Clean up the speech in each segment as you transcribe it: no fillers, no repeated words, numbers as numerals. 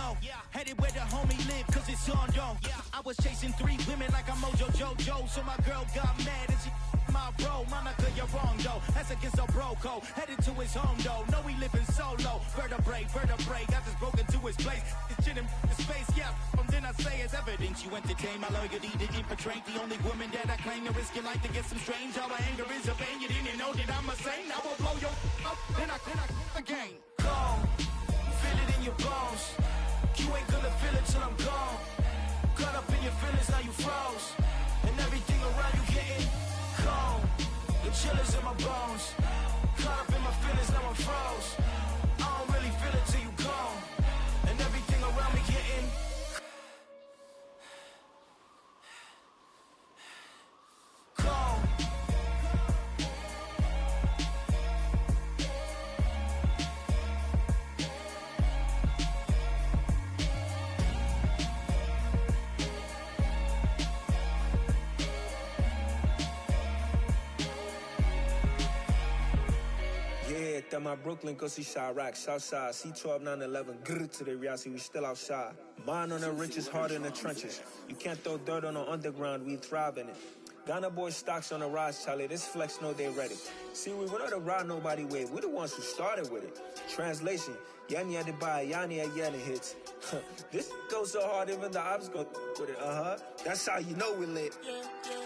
low. Headed where the homie live, cause it's on, yo. I was chasing 3 women like I'm Mojo Jojo, so my girl got mad and she my bro. Monica, you're wrong, though. That's against a bro code. Headed to his home, though. No, he living solo. Vertebrae. Got this broken to his place. It's chin in his face, yeah. From then I say it's evidence. You entertain my loyalty to infiltrate the only woman that I claim to risk your life to get some strange. All my anger is a vein. You didn't know that I'm a saint. I will blow your up, then I again. Gone. Feel it in your bones. You ain't gonna feel it till I'm gone. Caught up in your feelings, now you froze. And everything around you getting cold. The chill is in my bones. Caught up in my feelings, now I'm froze. I don't really feel it till you gone. And everything around me getting cold. At my Brooklyn, go see Chirac, Southside, C12, 911, grrr to the reality, we still outside. Mine on the riches, hard in the trenches. You can't throw dirt on the underground, we thrive in it. Ghana boys stocks on the rise, Charlie, this flex know they ready. See, we not to ride nobody wave, we the ones who started with it. Translation, Yanni had to buy, Yanni had Yanni hits. This goes so hard, even the ops go with it, That's how you know we lit.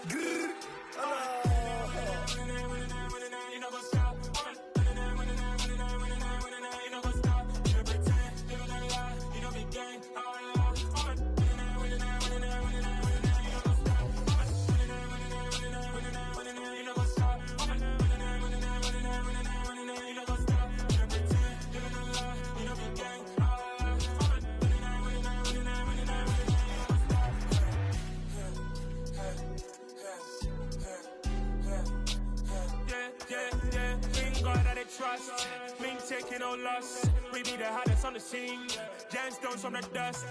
Grrr, trust, me taking no loss. We be the hottest on the scene. Gemstones from the dust.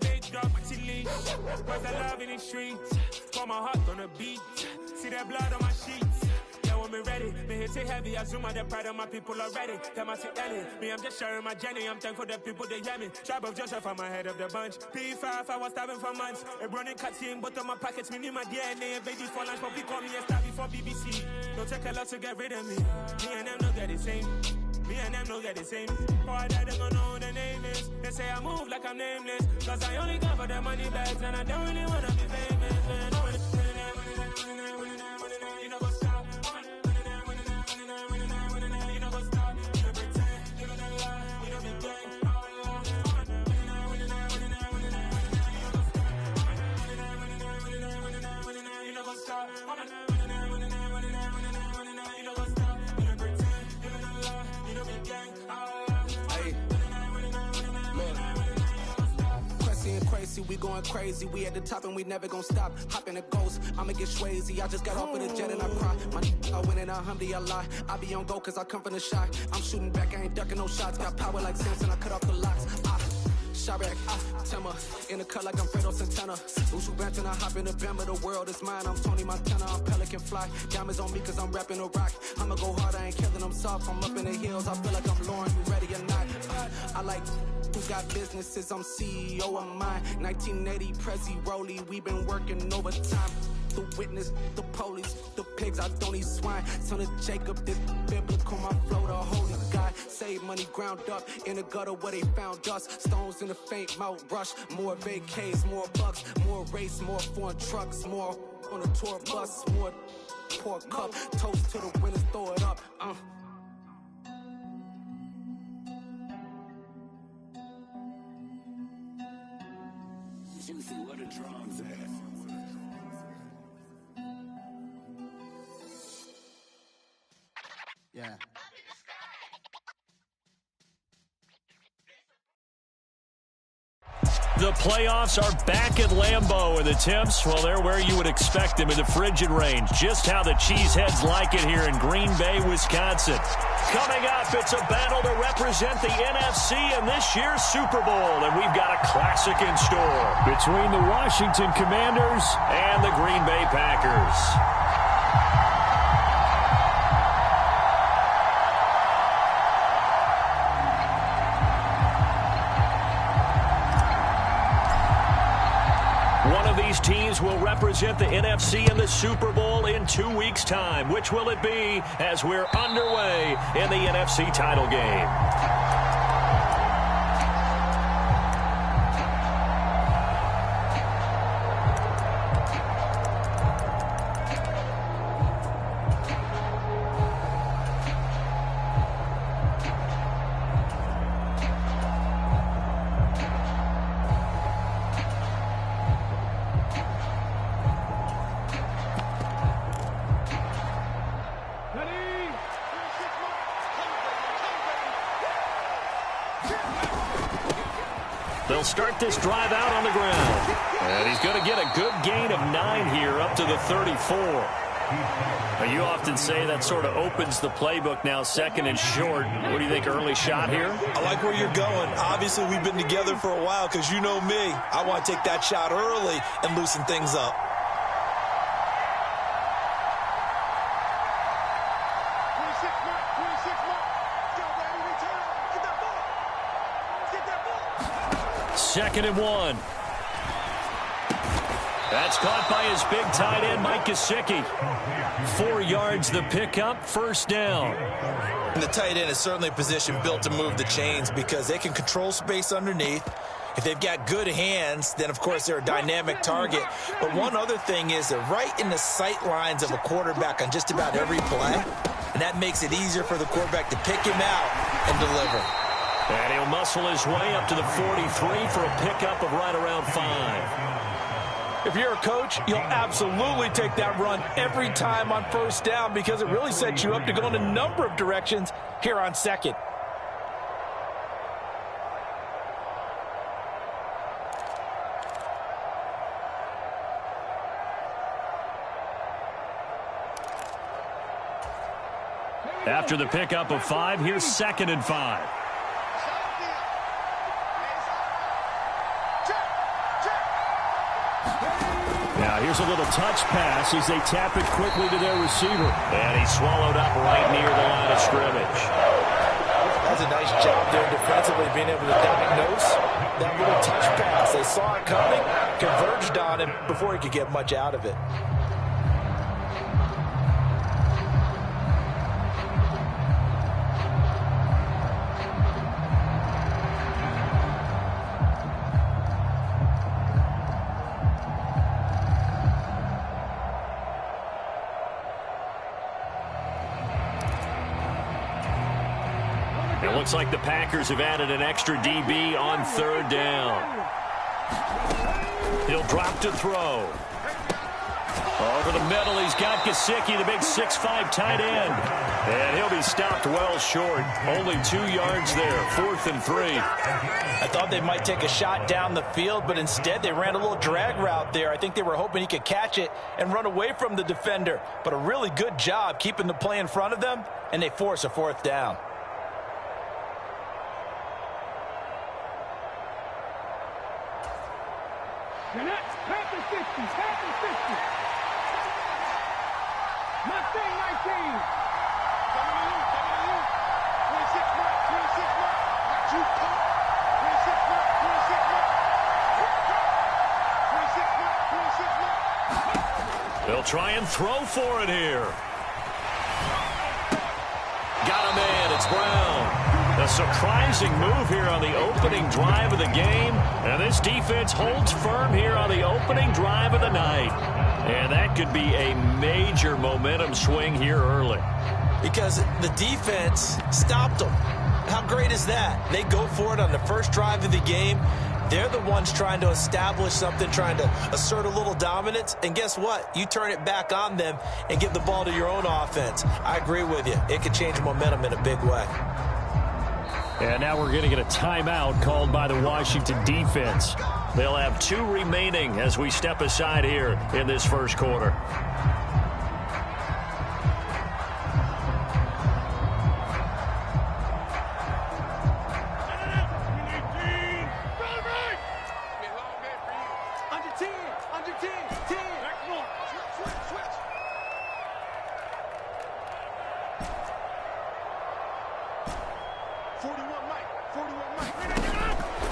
Big dog, pretty leash. Where's the love in the streets? For my heart on the beat. See that blood on my sheets. Yeah, when me ready, me hit it heavy. I zoom out the pride of my people already. Tell my Ellie, me I'm just sharing my journey. I'm thankful the people they hear me. Tribe of Joseph, I'm ahead of the bunch. P5, I was starving for months. A running cut in both of my pockets. Me need my DNA and baby for lunch. But people call me a star before BBC. Don't take a lot to get rid of me. Me and them don't get the same. Me and them don't get the same. Boy, that they gonna know who the name is. They say I move like I'm nameless. Cause I only come for the money bags and I don't really wanna be famous. You know what's up? You know what's up? You pretend, you know the lie, you know the gang. You know what's up? We going crazy, we at the top and we never gonna stop. Hop in a ghost, I'ma get swayzy. I just got off of the jet and I cry. My I win and I alhamdulillah. I be on go cause I come from the shot. I'm shooting back, I ain't ducking no shots. Got power like Samson, I cut off the locks. Shabak, Tema, in the cut like I'm Fredo Santana. Ushu Banton, I hop in the Bama, the world is mine. I'm Tony Montana, I'm Pelican Fly. Diamonds on me cause I'm rapping a rock. I'ma go hard, I ain't killing them soft. I'm up in the hills, I feel like I'm Lauren, you ready or not? I like who got businesses, I'm CEO of mine. 1980, Prezi Rolly, we been working overtime. The witness, the police, the pigs, I don't eat swine. Son of Jacob, this biblical, my flow, the holy God. Save money ground up in the gutter where they found us. Stones in the faint mouth rush. More vacays, more bucks, more race, more foreign trucks, more on a tour bus, more pour cup. Toast to the winners, throw it up. Juicy, what a drums at? Yeah. The playoffs are back at Lambeau, and the temps, well, they're where you would expect them in the frigid range. Just how the Cheeseheads like it here in Green Bay, Wisconsin. Coming up, it's a battle to represent the NFC in this year's Super Bowl, and we've got a classic in store between the Washington Commanders and the Green Bay Packers. represent the NFC in the Super Bowl in 2 weeks' time? Which will it be as we're underway in the NFC title game? They'll start this drive out on the ground. And he's going to get a good gain of 9 here up to the 34. Now, you often say that sort of opens the playbook now, second and short. What do you think, early shot here? I like where you're going. Obviously, we've been together for a while because you know me. I want to take that shot early and loosen things up. Second and 1. That's caught by his big tight end, Mike Gesicki. 4 yards the pickup, first down. And the tight end is certainly a position built to move the chains because they can control space underneath. If they've got good hands, then, of course, they're a dynamic target. But one other thing is they're right in the sight lines of a quarterback on just about every play. And that makes it easier for the quarterback to pick him out and deliver. And he'll muscle his way up to the 43 for a pickup of right around 5. If you're a coach, you'll absolutely take that run every time on first down because it really sets you up to go in a number of directions here on second. After the pickup of 5, here's second and 5. Now here's a little touch pass as they tap it quickly to their receiver. And he's swallowed up right near the line of scrimmage. That's a nice job there defensively, being able to diagnose that little touch pass. They saw it coming, converged on him before he could get much out of it. It looks like the Packers have added an extra DB on third down. He'll drop to throw. Over the middle, he's got Gesicki, the big 6'5" tight end. And he'll be stopped well short. Only 2 yards there, 4th and 3. I thought they might take a shot down the field, but instead they ran a little drag route there. I think they were hoping he could catch it and run away from the defender. But a really good job keeping the play in front of them, and they force a 4th down. Panthers 50, Panthers 50. Mustang 19. 26 mark, 26 mark. Got you caught. 26 mark, 26 mark. 26 mark, 26 mark. They'll try and throw for it here. Got him in. It's Brown. A surprising move here on the opening drive of the game. And this defense holds firm here on the opening drive of the night. And that could be a major momentum swing here early. Because the defense stopped them. How great is that? They go for it on the first drive of the game. They're the ones trying to establish something, trying to assert a little dominance. And guess what? You turn it back on them and give the ball to your own offense. I agree with you. It could change momentum in a big way. And now we're going to get a timeout called by the Washington defense. They'll have 2 remaining as we step aside here in this first quarter.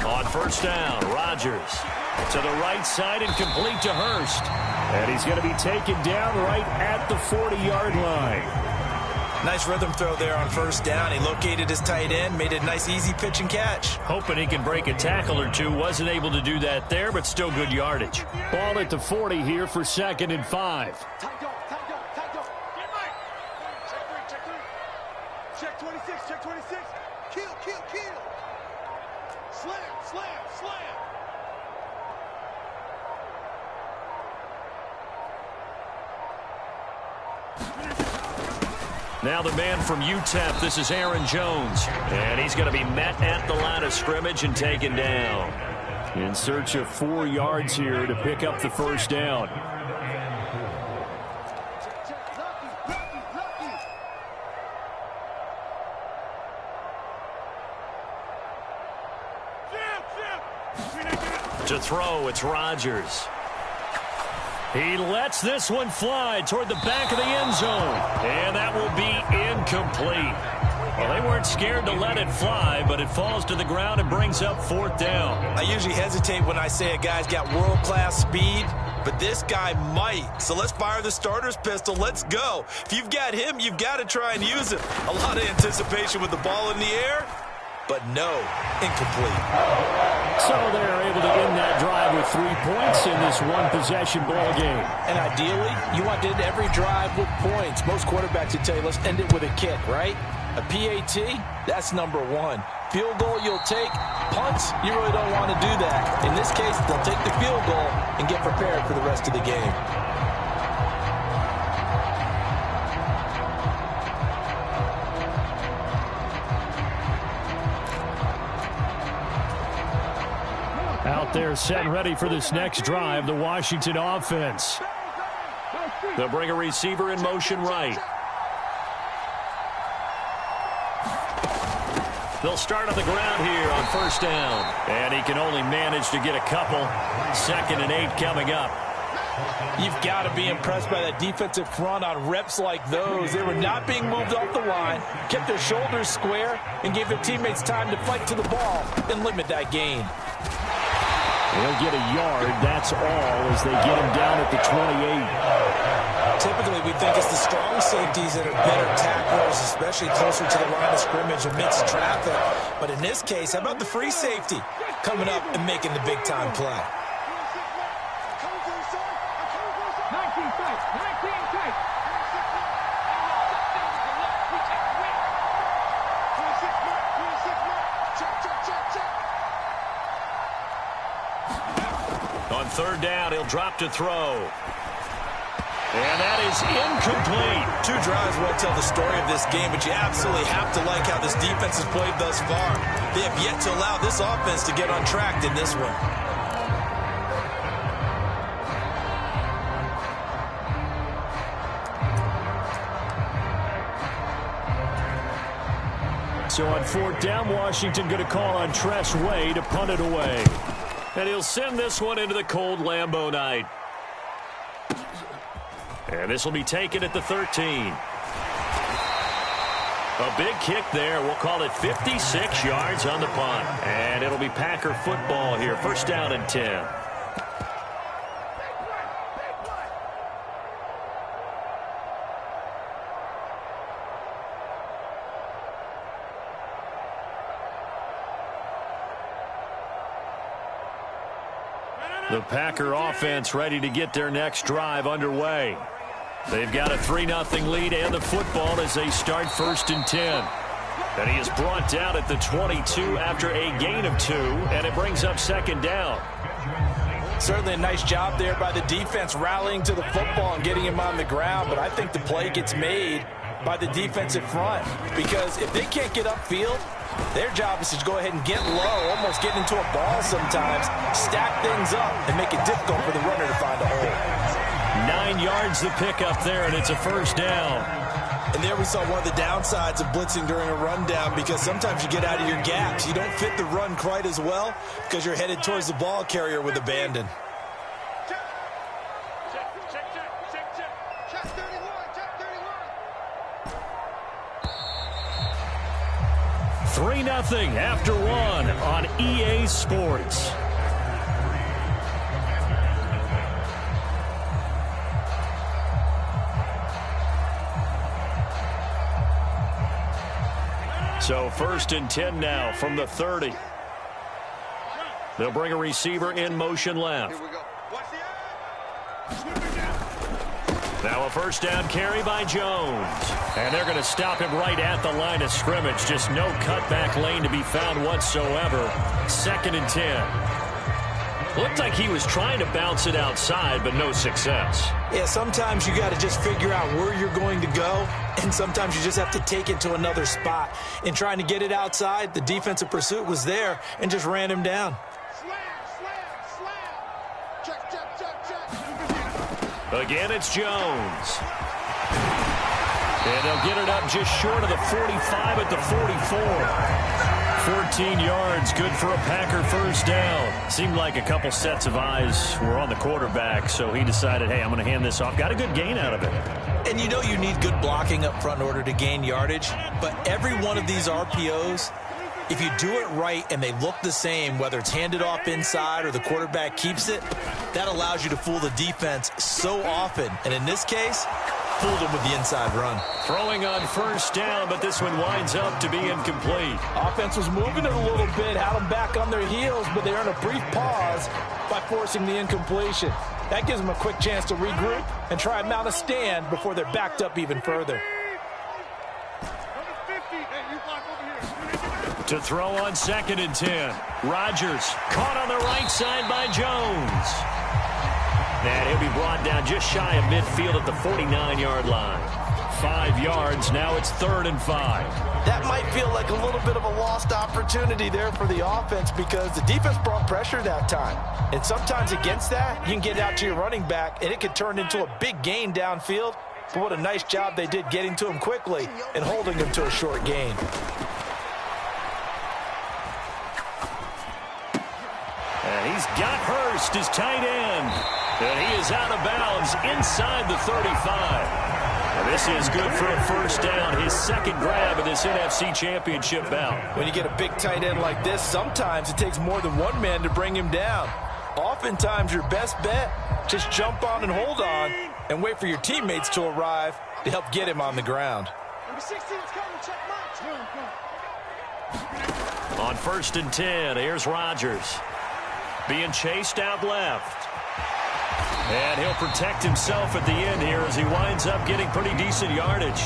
On first down, Rodgers to the right side and complete to Hurst. And he's going to be taken down right at the 40-yard line. Nice rhythm throw there on first down. He located his tight end, made a nice easy pitch and catch. Hoping he can break a tackle or two. Wasn't able to do that there, but still good yardage. Ball at the 40 here for 2nd and 5. Check 26, check 26. Kill. Slam. Now the man from UTEP, this is Aaron Jones. And he's going to be met at the line of scrimmage and taken down. In search of 4 yards here to pick up the first down. To throw, it's Rodgers. He lets this one fly toward the back of the end zone. And that will be incomplete. Well, they weren't scared to let it fly, but it falls to the ground and brings up 4th down. I usually hesitate when I say a guy's got world-class speed, but this guy might. So let's fire the starter's pistol. Let's go. If you've got him, you've got to try and use him. A lot of anticipation with the ball in the air, but no, incomplete. So they're able to end that drive with 3 points in this one-possession ball game. And ideally, you want to end every drive with points. Most quarterbacks would tell you, let's end it with a kick, right? A PAT, that's number 1. Field goal you'll take. Punts, you really don't want to do that. In this case, they'll take the field goal and get prepared for the rest of the game. Out there set and ready for this next drive, the Washington offense. They'll bring a receiver in motion right. They'll start on the ground here on first down. And he can only manage to get a couple. 2nd and 8 coming up. You've got to be impressed by that defensive front on reps like those. They were not being moved off the line, kept their shoulders square, and gave their teammates time to fight to the ball and limit that gain. They'll get a yard, that's all, as they get him down at the 28. Typically, we think it's the strong safeties that are better tacklers, especially closer to the line of scrimmage amidst traffic. But in this case, how about the free safety coming up and making the big-time play? 19 tight. 26 mark. Check. On 3rd down, he'll drop to throw. And that is incomplete. 2 drives won't tell the story of this game, but you absolutely have to like how this defense has played thus far. They have yet to allow this offense to get on track in this one. So on 4th down, Washington going to call on Tress Way to punt it away. And he'll send this one into the cold Lambeau night. And this will be taken at the 13. A big kick there. We'll call it 56 yards on the punt. And it'll be Packer football here. 1st down and 10. The Packer offense ready to get their next drive underway. They've got a 3-0 lead and the football as they start 1st and 10. And he is brought down at the 22 after a gain of 2, and it brings up 2nd down. Certainly a nice job there by the defense rallying to the football and getting him on the ground, but I think the play gets made by the defensive front because if they can't get upfield, their job is to go ahead and get low, almost get into a ball sometimes, stack things up, and make it difficult for the runner to find a hole. 9 yards the pickup there, and it's a 1st down. And there we saw one of the downsides of blitzing during a rundown because sometimes you get out of your gaps. You don't fit the run quite as well because you're headed towards the ball carrier with abandon. Check 31. 3-0 after 1 on EA Sports. So 1st and 10 now from the 30. They'll bring a receiver in motion left. Here we go. Watch the Now a 1st down carry by Jones. And they're going to stop him right at the line of scrimmage. Just no cutback lane to be found whatsoever. 2nd and 10. Looked like he was trying to bounce it outside, but no success. Yeah, sometimes you got to just figure out where you're going to go, and sometimes you just have to take it to another spot. In trying to get it outside, the defensive pursuit was there and just ran him down. Again, it's Jones. And they'll get it up just short of the 45 at the 44. 14 yards, good for a Packer 1st down. Seemed like a couple sets of eyes were on the quarterback, so he decided, hey, I'm going to hand this off. Got a good gain out of it. And you know you need good blocking up front in order to gain yardage, but every one of these RPOs, if you do it right and they look the same, whether it's handed off inside or the quarterback keeps it, that allows you to fool the defense so often. And in this case, fooled him with the inside run. Throwing on 1st down, but this one winds up to be incomplete. Offense was moving it a little bit, had them back on their heels, but they earned a brief pause by forcing the incompletion. That gives them a quick chance to regroup and try and mount a stand before they're backed up even further. To throw on 2nd and 10. Rodgers caught on the right side by Jones. And he'll be brought down just shy of midfield at the 49-yard line. 5 yards. Now it's 3rd and 5. That might feel like a little bit of a lost opportunity there for the offense because the defense brought pressure that time. And sometimes against that, you can get out to your running back, and it could turn into a big gain downfield. But what a nice job they did getting to him quickly and holding him to a short gain. And he's got Hurst, his tight end. And he is out of bounds inside the 35. And this is good for a 1st down, his 2nd grab of this NFC Championship bout. When you get a big tight end like this, sometimes it takes more than one man to bring him down. Oftentimes, your best bet, just jump on and hold on and wait for your teammates to arrive to help get him on the ground. Number 16 is coming. Check mark. On 1st and 10, here's Rodgers. Being chased out left. And he'll protect himself at the end here as he winds up getting pretty decent yardage.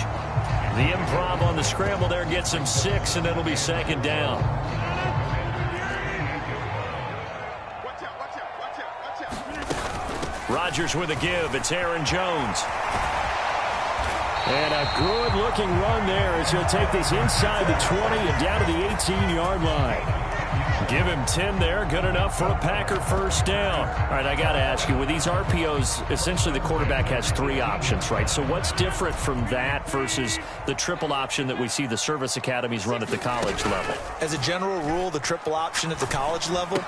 The improv on the scramble there gets him 6, and it'll be 2nd down. Rodgers with a give. It's Aaron Jones. And a good-looking run there as he'll take this inside the 20 and down to the 18-yard line. Give him 10 there. Good enough for a Packer 1st down. All right, I got to ask you, with these RPOs, essentially the quarterback has 3 options, right? So what's different from that versus the triple option that we see the service academies run at the college level? As a general rule, the triple option at the college level,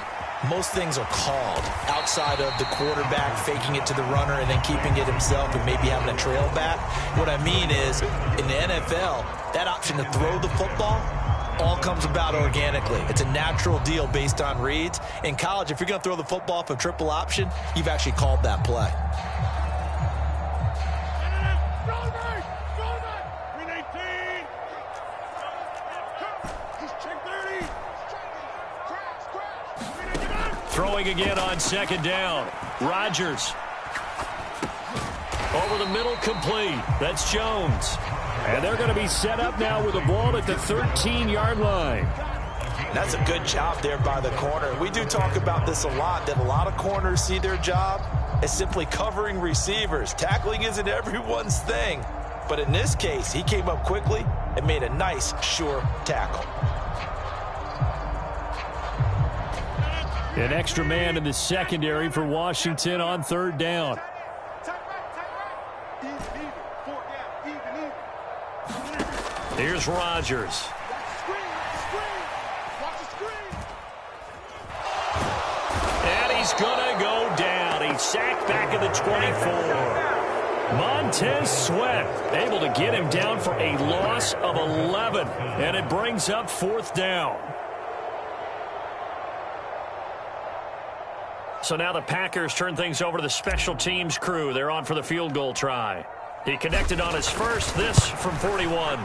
most things are called outside of the quarterback faking it to the runner and then keeping it himself and maybe having a trail back. What I mean is, in the NFL, that option to throw the football all comes about organically. It's a natural deal based on reads. In college, if you're going to throw the football off a triple option, you've actually called that play. Throwing again on 2nd down. Rodgers. Over the middle, complete. That's Jones. And they're going to be set up now with the ball at the 13-yard line. That's a good job there by the corner. We do talk about this a lot, that a lot of corners see their job as simply covering receivers. Tackling isn't everyone's thing. But in this case, he came up quickly and made a nice, sure tackle. An extra man in the secondary for Washington on 3rd down. Here's Rodgers. And he's going to go down. He's sacked back at the 24. Montez Sweat able to get him down for a loss of 11. And it brings up 4th down. So now the Packers turn things over to the special teams crew. They're on for the field goal try. He connected on his first, this from 41.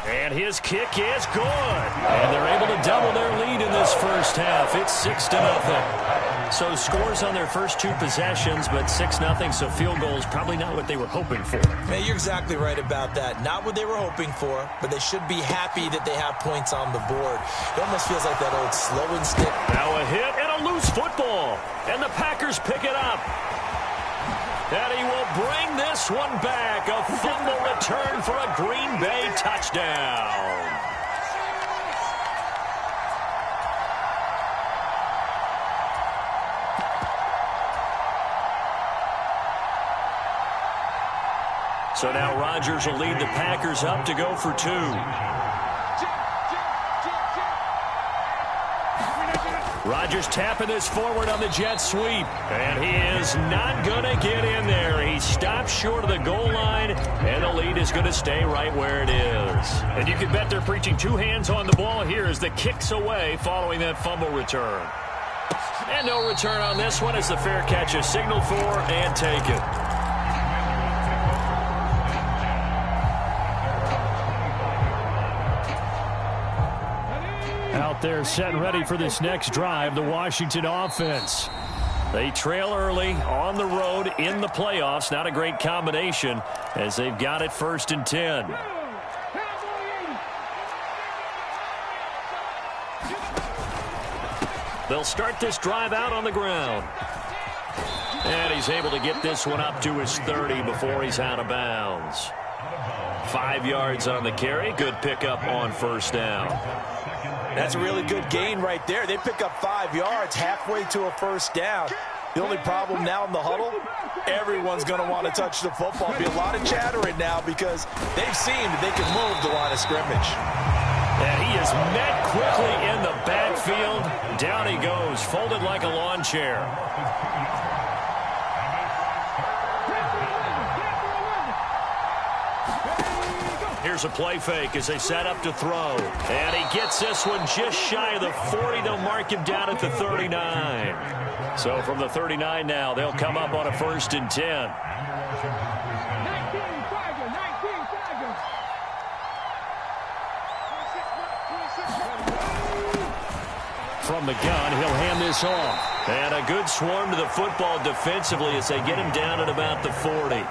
And his kick is good. And they're able to double their lead in this first half. It's 6-0. So scores on their first two possessions, but 6-0, so field goals probably not what they were hoping for. Man, you're exactly right about that. Not what they were hoping for, but they should be happy that they have points on the board. It almost feels like that old slow and stick. Now a hit and a loose football. And the Packers pick it up. And he will bring this one back. A fumble return for a Green Bay touchdown. So now Rodgers will lead the Packers up to go for two. Rodgers tapping this forward on the jet sweep. And he is not going to get in there. He stops short of the goal line, and the lead is going to stay right where it is. And you can bet they're preaching two hands on the ball here as the kick's away following that fumble return. And no return on this one as the fair catch is signaled for and taken. Out there set and ready for this next drive, the Washington offense. They trail early on the road in the playoffs. Not a great combination as they've got it 1st and 10. They'll start this drive out on the ground. And he's able to get this one up to his 30 before he's out of bounds. 5 yards on the carry. Good pickup on 1st down. That's a really good gain right there. They pick up 5 yards halfway to a 1st down. The only problem now in the huddle, everyone's going to want to touch the football. There'll be a lot of chattering now because they've seen that they can move the line of scrimmage. And he is met quickly in the backfield. Down he goes, folded like a lawn chair. Here's a play fake as they set up to throw. And he gets this one just shy of the 40. They'll mark him down at the 39. So from the 39 now, they'll come up on a 1st and 10. From the gun, he'll hand this off. And a good swarm to the football defensively as they get him down at about the 40.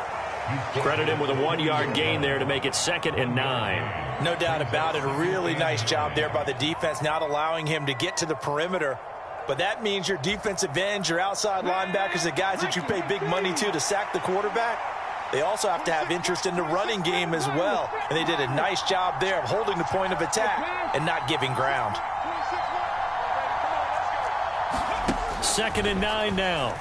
Credit him with a 1-yard gain there to make it 2nd and 9. No doubt about it. A really nice job there by the defense, not allowing him to get to the perimeter. But that means your defensive ends, your outside linebackers, the guys that you pay big money to sack the quarterback, they also have to have interest in the running game as well. And they did a nice job there of holding the point of attack and not giving ground. 2nd and 9 now.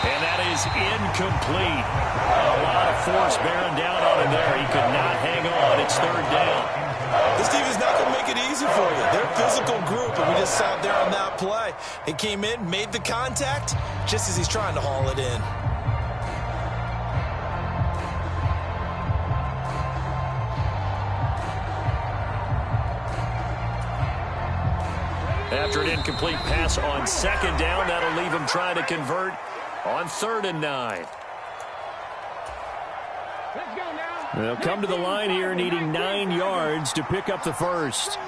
And that is incomplete. A lot of force bearing down on him there. He could not hang on. It's 3rd down. This team is not going to make it easy for you. They're a physical group, and we just saw it there on that play. He came in, made the contact, just as he's trying to haul it in. After an incomplete pass on 2nd down, that'll leave him trying to convert on 3rd and 9. They'll come to the line here needing 9 yards to pick up the first.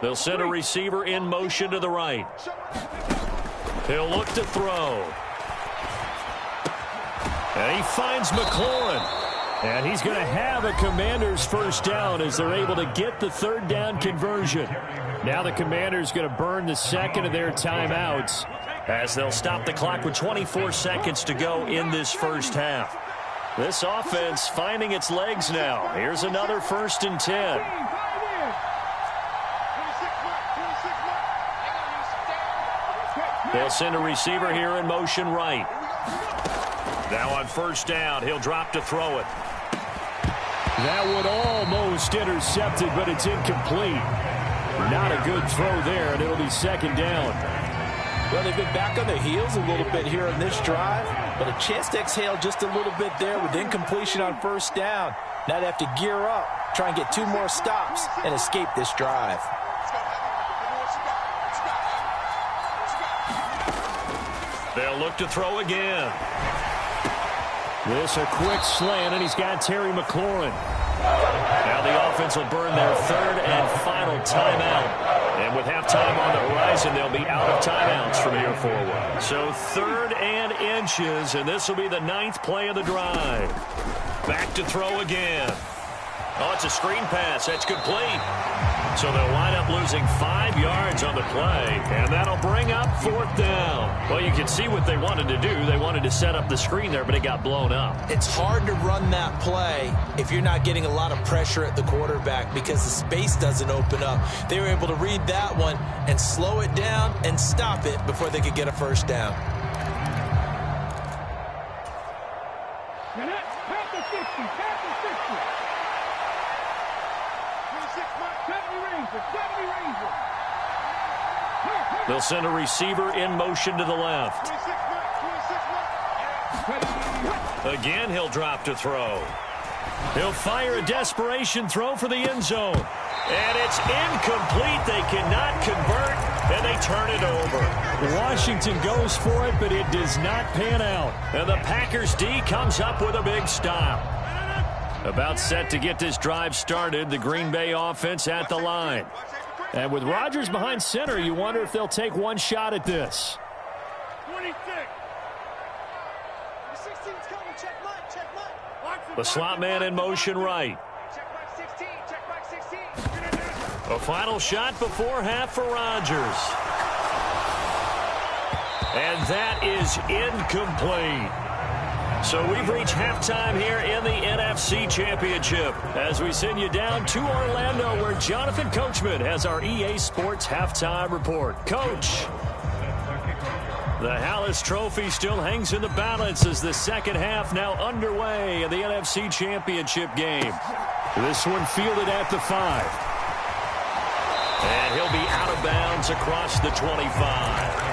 They'll send a receiver in motion to the right. He'll look to throw. And he finds McLaurin. And he's going to have a Commanders 1st down as they're able to get the 3rd down conversion. Now the Commanders going to burn the 2nd of their timeouts as they'll stop the clock with 24 seconds to go in this first half. This offense finding its legs now. Here's another 1st and 10. They'll send a receiver here in motion right. Now on 1st down, he'll drop to throw it. That would almost intercepted, but it's incomplete. Not a good throw there, and it'll be second down. Well, they've been back on their heels a little bit here on this drive, but a chance to exhale just a little bit there with incompletion on first down. Now they have to gear up, try and get 2 more stops, and escape this drive. They'll look to throw again. This a quick slant, and he's got Terry McLaurin. Now the offense will burn their 3rd and final timeout. And with halftime on the horizon, they'll be out of timeouts from here forward. So 3rd and inches, and this will be the 9th play of the drive. Back to throw again. Oh, it's a screen pass. That's complete. So they'll wind up losing 5 yards on the play, and that'll bring up 4th down. Well, you can see what they wanted to do. They wanted to set up the screen there, but it got blown up. It's hard to run that play if you're not getting a lot of pressure at the quarterback because the space doesn't open up. They were able to read that one and slow it down and stop it before they could get a first down. They'll send a receiver in motion to the left. Again, he'll drop to throw. He'll fire a desperation throw for the end zone. And it's incomplete. They cannot convert, and they turn it over. Washington goes for it, but it does not pan out. And the Packers D comes up with a big stop. About set to get this drive started, the Green Bay offense at the line. And with Rodgers behind center, you wonder if they'll take one shot at this. 26. The slot man in motion right. A final shot before half for Rodgers. And that is incomplete. So we've reached halftime here in the NFC Championship as we send you down to Orlando where Jonathan Coachman has our EA Sports Halftime Report. Coach, the Hallis Trophy still hangs in the balance as the second half now underway in the NFC Championship game. This one fielded at the 5. And he'll be out of bounds across the 25.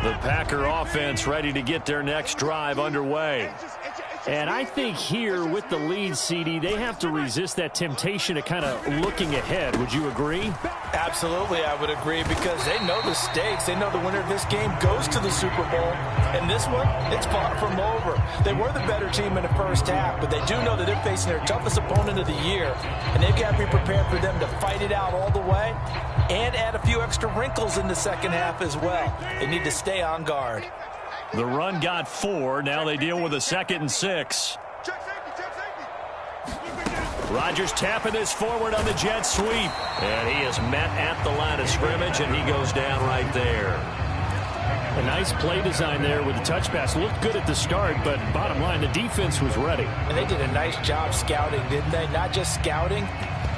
The Packer offense ready to get their next drive underway. And I think here with the lead, CD, they have to resist that temptation to kind of looking ahead. Would you agree? Absolutely, I would agree because they know the stakes. They know the winner of this game goes to the Super Bowl. And this one, it's far from over. They were the better team in the first half, but they do know that they're facing their toughest opponent of the year. And they've got to be prepared for them to fight it out all the way and add a few extra wrinkles in the second half as well. They need to stay on guard. The run got 4. Now they deal with a 2nd and 6. Rodgers tapping this forward on the jet sweep. And he is met at the line of scrimmage, and he goes down right there. A nice play design there with the touch pass. Looked good at the start, but bottom line, the defense was ready. And they did a nice job scouting, didn't they? Not just scouting,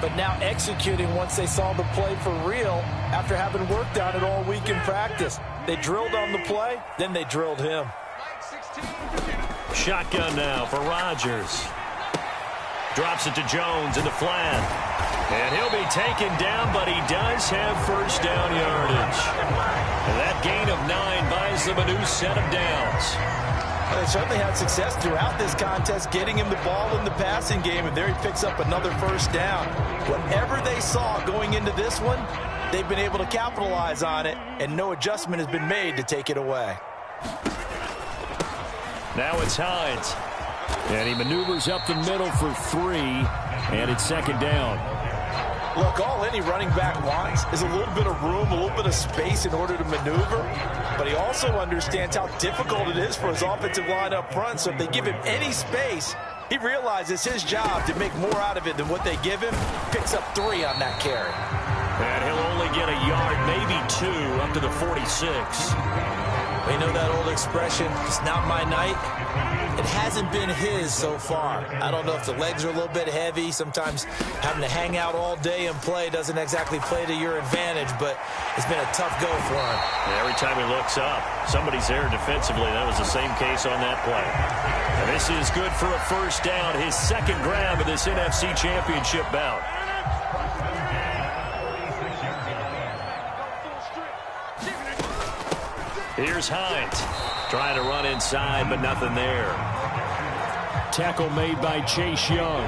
but now executing once they saw the play for real after having worked on it all week in practice. They drilled on the play, then they drilled him. Shotgun now for Rodgers. Drops it to Jones in the flat. And he'll be taken down, but he does have first down yardage. And that gain of 9 buys them a new set of downs. Well, they certainly had success throughout this contest, getting him the ball in the passing game, and there he picks up another first down. Whatever they saw going into this one, they've been able to capitalize on it, and no adjustment has been made to take it away. Now it's Hines. And he maneuvers up the middle for 3, and it's second down. Look, all any running back wants is a little bit of room, a little bit of space in order to maneuver, but he also understands how difficult it is for his offensive line up front, so if they give him any space, he realizes his job to make more out of it than what they give him, picks up 3 on that carry. And he'll only get a yard, maybe 2, up to the 46. You know that old expression, it's not my night? It hasn't been his so far. I don't know if the legs are a little bit heavy. Sometimes having to hang out all day and play doesn't exactly play to your advantage, but it's been a tough go for him. Every time he looks up, somebody's there defensively. That was the same case on that play. And this is good for a first down, his second grab of this NFC Championship bout. Here's Hines. Trying to run inside, but nothing there. Tackle made by Chase Young.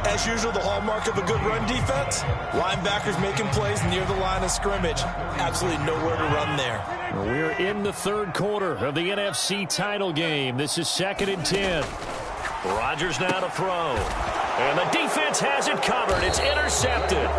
As usual, the hallmark of a good run defense, linebackers making plays near the line of scrimmage. Absolutely nowhere to run there. We're in the third quarter of the NFC title game. This is 2nd and 10. Rodgers now to throw. And the defense has it covered. It's intercepted.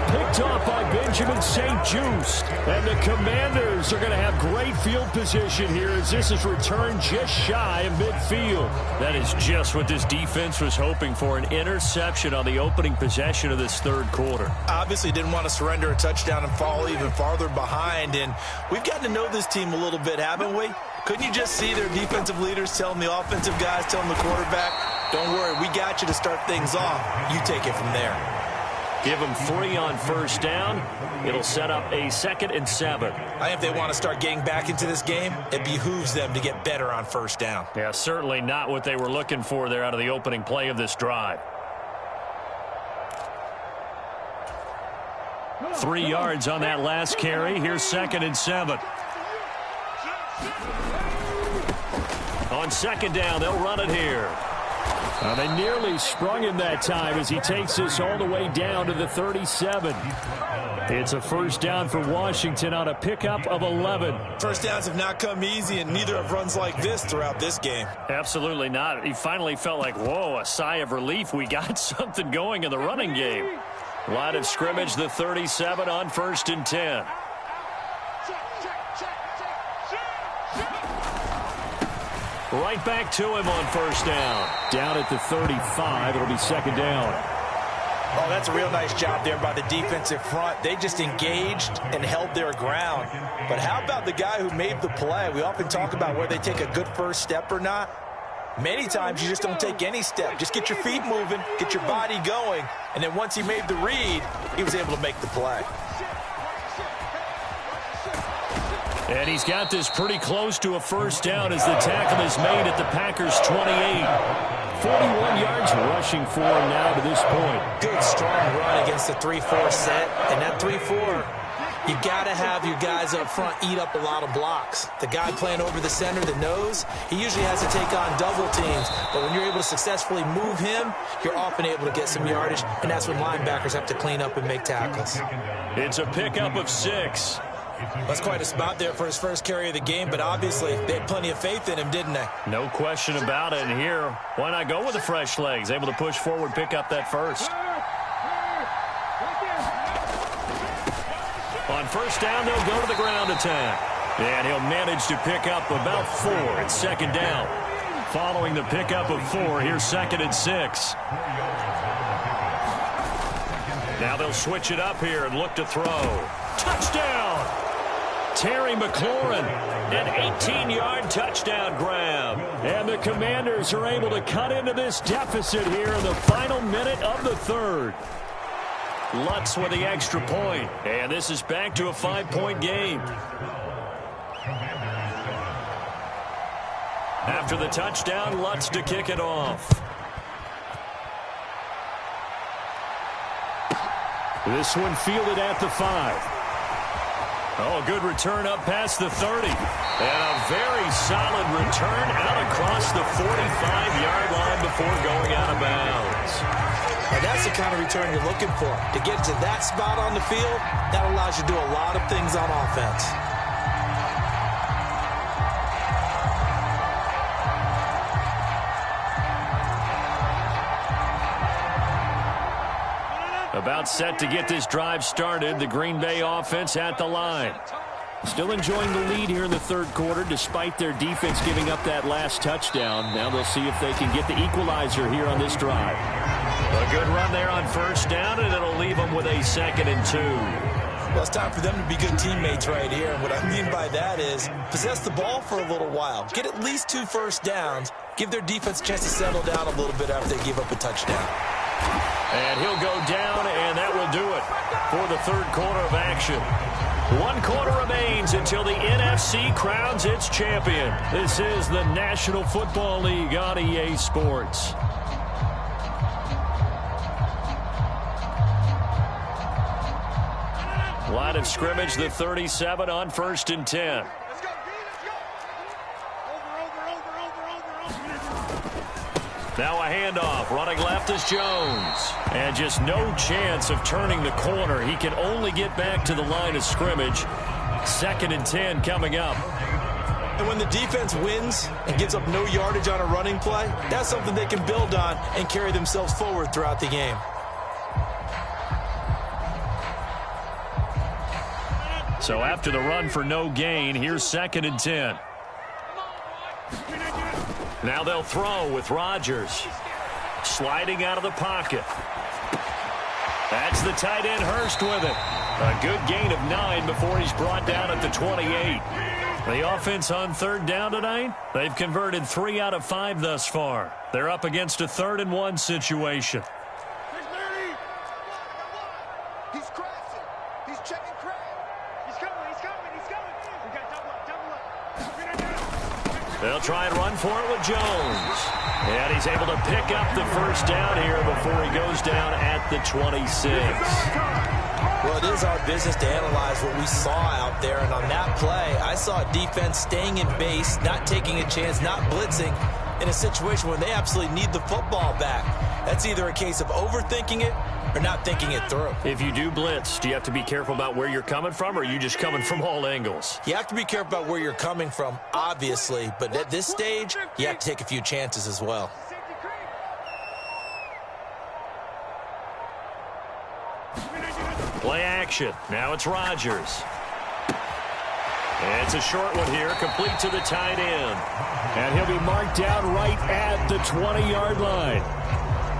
Picked off by Benjamin St. Juste. And the Commanders are going to have great field position here as this is returned just shy of midfield. That is just what this defense was hoping for, an interception on the opening possession of this third quarter. Obviously didn't want to surrender a touchdown and fall even farther behind. And we've gotten to know this team a little bit, haven't we? Couldn't you just see their defensive leaders telling the offensive guys, telling the quarterback, don't worry, we got you to start things off. You take it from there. Give them 3 on first down. It'll set up a 2nd and 7. I think if they want to start getting back into this game, it behooves them to get better on first down. Yeah, certainly not what they were looking for there out of the opening play of this drive. 3 yards on that last carry. Here's 2nd and 7. On 2nd down, they'll run it here. They nearly sprung him that time as he takes this all the way down to the 37. It's a first down for Washington on a pickup of 11. First downs have not come easy, and neither have runs like this throughout this game. Absolutely not. He finally felt like, whoa, a sigh of relief. We got something going in the running game. Line of scrimmage, the 37 on 1st and 10. Right back to him on first down. Down at the 35. It'll be 2nd down. Oh, that's a real nice job there by the defensive front. They just engaged and held their ground. But how about the guy who made the play? We often talk about whether they take a good first step or not. Many times you just don't take any step. Just get your feet moving, get your body going, and then once he made the read, he was able to make the play. And he's got this pretty close to a first down as the tackle is made at the Packers' 28. 41 yards rushing for him now to this point. Good, strong run against the 3-4 set. And that 3-4, you got to have your guys up front eat up a lot of blocks. The guy playing over the center, the nose, he usually has to take on double teams. But when you're able to successfully move him, you're often able to get some yardage. And that's when linebackers have to clean up and make tackles. It's a pickup of 6. That's quite a spot there for his first carry of the game, but obviously they had plenty of faith in him, didn't they? No question about it. And here, why not go with the fresh legs? Able to push forward, pick up that first. On first down, they'll go to the ground attack. And he'll manage to pick up about 4 at 2nd down. Following the pickup of 4, here's 2nd and 6. Now they'll switch it up here and look to throw. Touchdown! Terry McLaurin, an 18-yard touchdown grab. And the Commanders are able to cut into this deficit here in the final minute of the third. Lutz with the extra point. And this is back to a 5-point game. After the touchdown, Lutz to kick it off. This one fielded at the 5. Oh, good return up past the 30. And a very solid return out across the 45-yard line before going out of bounds. And that's the kind of return you're looking for. To get to that spot on the field, that allows you to do a lot of things on offense. About set to get this drive started. The Green Bay offense at the line. Still enjoying the lead here in the third quarter despite their defense giving up that last touchdown. Now they'll see if they can get the equalizer here on this drive. A good run there on first down, and it'll leave them with a 2nd and 2. Well, it's time for them to be good teammates right here. And what I mean by that is possess the ball for a little while. Get at least 2 first downs. Give their defense a chance to settle down a little bit after they give up a touchdown. And he'll go down, and that will do it for the third quarter of action. 1 quarter remains until the NFC crowns its champion. This is the National Football League on EA Sports. Line of scrimmage, the 37 on 1st and 10. Let's go, D, let's go. Over. Now a handoff. Running left is Jones. And just no chance of turning the corner. He can only get back to the line of scrimmage. 2nd and 10 coming up. And when the defense wins and gives up no yardage on a running play, that's something they can build on and carry themselves forward throughout the game. So after the run for no gain, here's 2nd and 10. Now they'll throw with Rodgers. Sliding out of the pocket. That's the tight end Hurst with it. A good gain of 9 before he's brought down at the 28. The offense on 3rd down tonight, they've converted 3 out of 5 thus far. They're up against a 3rd and 1 situation. He's crashing. He's checking crash. He's coming. We got double up. They'll try and run for it with Jones. And he's able to pick up the first down here before he goes down at the 26. Well, it is our business to analyze what we saw out there. And on that play, I saw a defense staying in base, not taking a chance, not blitzing in a situation where they absolutely need the football back. That's either a case of overthinking it or not thinking it through. If you do blitz, do you have to be careful about where you're coming from, or are you just coming from all angles? You have to be careful about where you're coming from, obviously. But at this stage, you have to take a few chances as well. Play action. Now it's Rodgers. It's a short one here, complete to the tight end. And he'll be marked down right at the 20-yard line.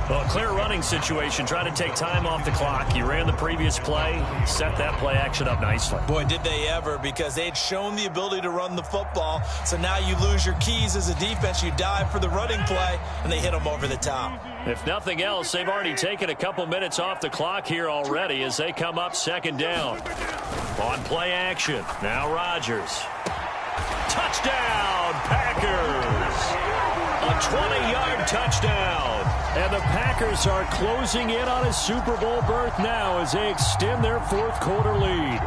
Well, a clear running situation, trying to take time off the clock. He ran the previous play, set that play action up nicely. Boy, did they ever, because they'd shown the ability to run the football. So now you lose your keys as a defense. You dive for the running play, and they hit them over the top. If nothing else, they've already taken a couple minutes off the clock here already as they come up 2nd down. On play action, now Rodgers. Touchdown, Packers! A 20-yard touchdown. And the Packers are closing in on a Super Bowl berth now as they extend their 4th quarter lead.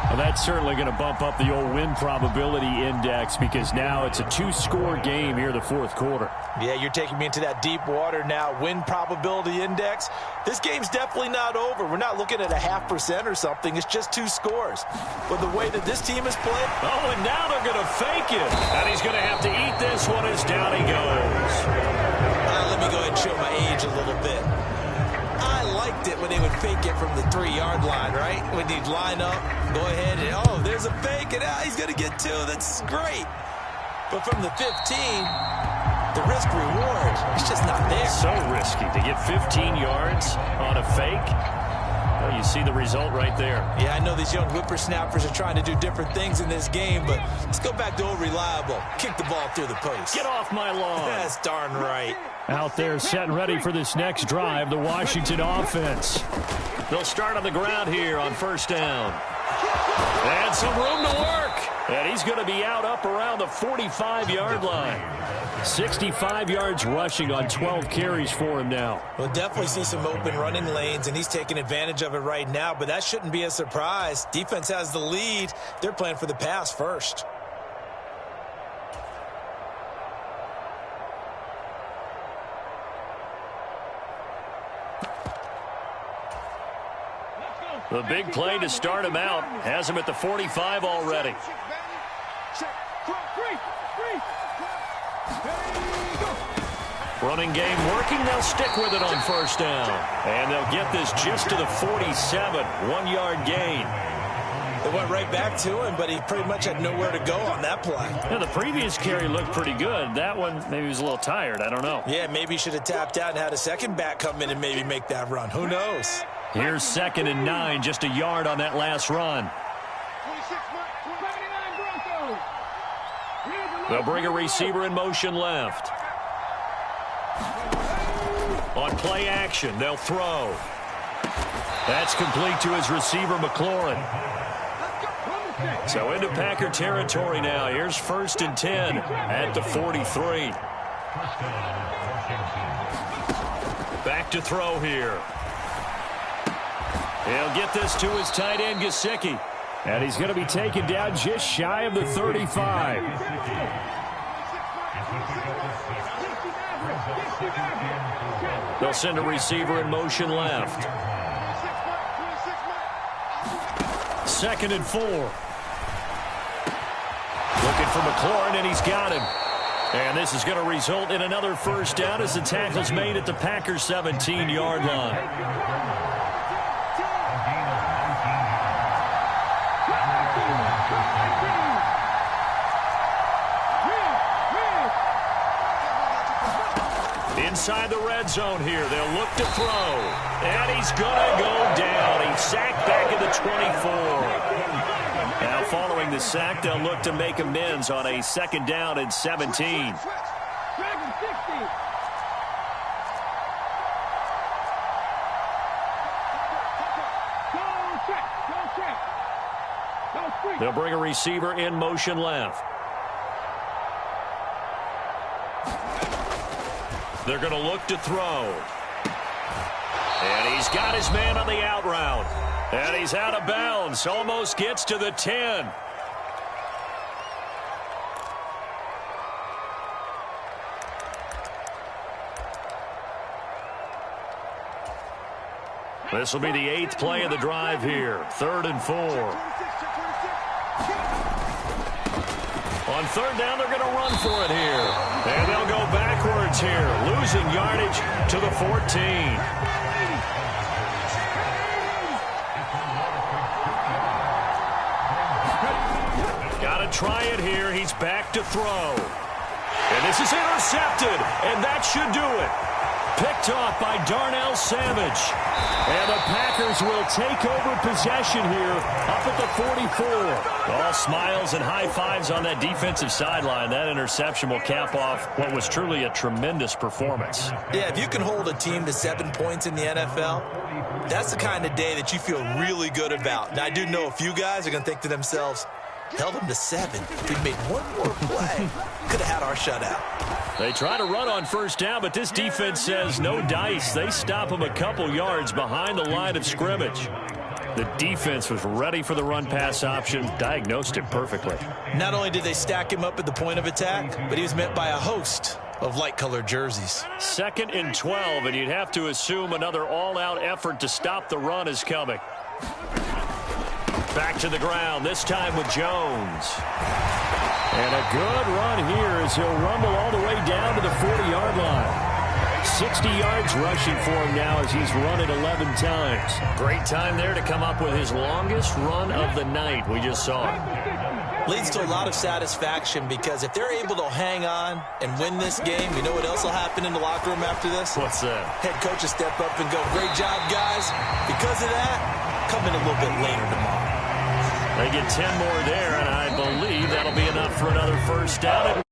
Well, that's certainly going to bump up the old win probability index because now it's a 2-score game here the 4th quarter. Yeah, you're taking me into that deep water now. Win probability index. This game's definitely not over. We're not looking at a 0.5% or something. It's just 2 scores. But the way that this team is playing. Oh, and now they're going to fake it. And he's going to have to eat this one as down he goes. Let me go ahead and show my age a little bit. I liked it when they would fake it from the 3-yard line, right? When they'd line up, go ahead, and oh, there's a fake, and he's going to get 2. That's great. But from the 15, the risk-reward, it's just not there. So risky to get 15 yards on a fake. Well, you see the result right there. Yeah, I know these young whippersnappers are trying to do different things in this game, but let's go back to old reliable. Kick the ball through the post. Get off my lawn. That's darn right. Out there set and ready for this next drive, the Washington offense. They'll start on the ground here on 1st down. And some room to work. And he's going to be out up around the 45-yard line. 65 yards rushing on 12 carries for him now. We'll definitely see some open running lanes, and he's taking advantage of it right now, but that shouldn't be a surprise. Defense has the lead. They're playing for the pass first. The big play to start him out has him at the 45 already. Running game working. They'll stick with it on 1st down. And they'll get this just to the 47. 1-yard gain. It went right back to him, but he pretty much had nowhere to go on that play. Yeah, the previous carry looked pretty good. That one, maybe he was a little tired. I don't know. Yeah, maybe he should have tapped out and had a second back come in and maybe make that run. Who knows? Here's 2nd and 9, just a yard on that last run. They'll bring a receiver in motion left. On play action, they'll throw. That's complete to his receiver, McLaurin. So into Packer territory now. Here's 1st and 10 at the 43. Back to throw here. He'll get this to his tight end, Gesicki. And he's going to be taken down just shy of the 35. They'll send a receiver in motion left. 2nd and 4. Looking for McLaurin, and he's got him. And this is going to result in another 1st down as the tackle's made at the Packers' 17-yard line. Inside the red zone here. They'll look to throw. And he's going to go down. He's sacked back at the 24. Now following the sack, they'll look to make amends on a 2nd down and 17. They'll bring a receiver in motion left. They're going to look to throw. And he's got his man on the out route. And he's out of bounds. Almost gets to the 10. This will be the 8th play of the drive here. 3rd and 4. On 3rd down, they're going to run for it here. And they'll go backwards here, losing yardage to the 14. Got to try it here. He's back to throw. And this is intercepted, and that should do it. Picked off by Darnell Savage. And the Packers will take over possession here up at the 44. All smiles and high fives on that defensive sideline. That interception will cap off what was truly a tremendous performance. Yeah, if you can hold a team to 7 points in the NFL, that's the kind of day that you feel really good about. Now, I do know a few guys are going to think to themselves, held them to 7. If we made one more play, could have had our shutout. They try to run on 1st down, but this defense says no dice. They stop them a couple yards behind the line of scrimmage. The defense was ready for the run-pass option, diagnosed it perfectly. Not only did they stack him up at the point of attack, but he was met by a host of light-colored jerseys. 2nd and 12, and you'd have to assume another all-out effort to stop the run is coming. Back to the ground, this time with Jones. And a good run here as he'll rumble all the way down to the 40-yard line. 60 yards rushing for him now as he's run it 11 times. Great time there to come up with his longest run of the night. We just saw it. Leads to a lot of satisfaction because if they're able to hang on and win this game, you know what else will happen in the locker room after this? What's that? Head coach will step up and go, great job, guys. Because of that, come in a little bit later tomorrow. They get 10 more there, and I believe that'll be enough for another 1st down.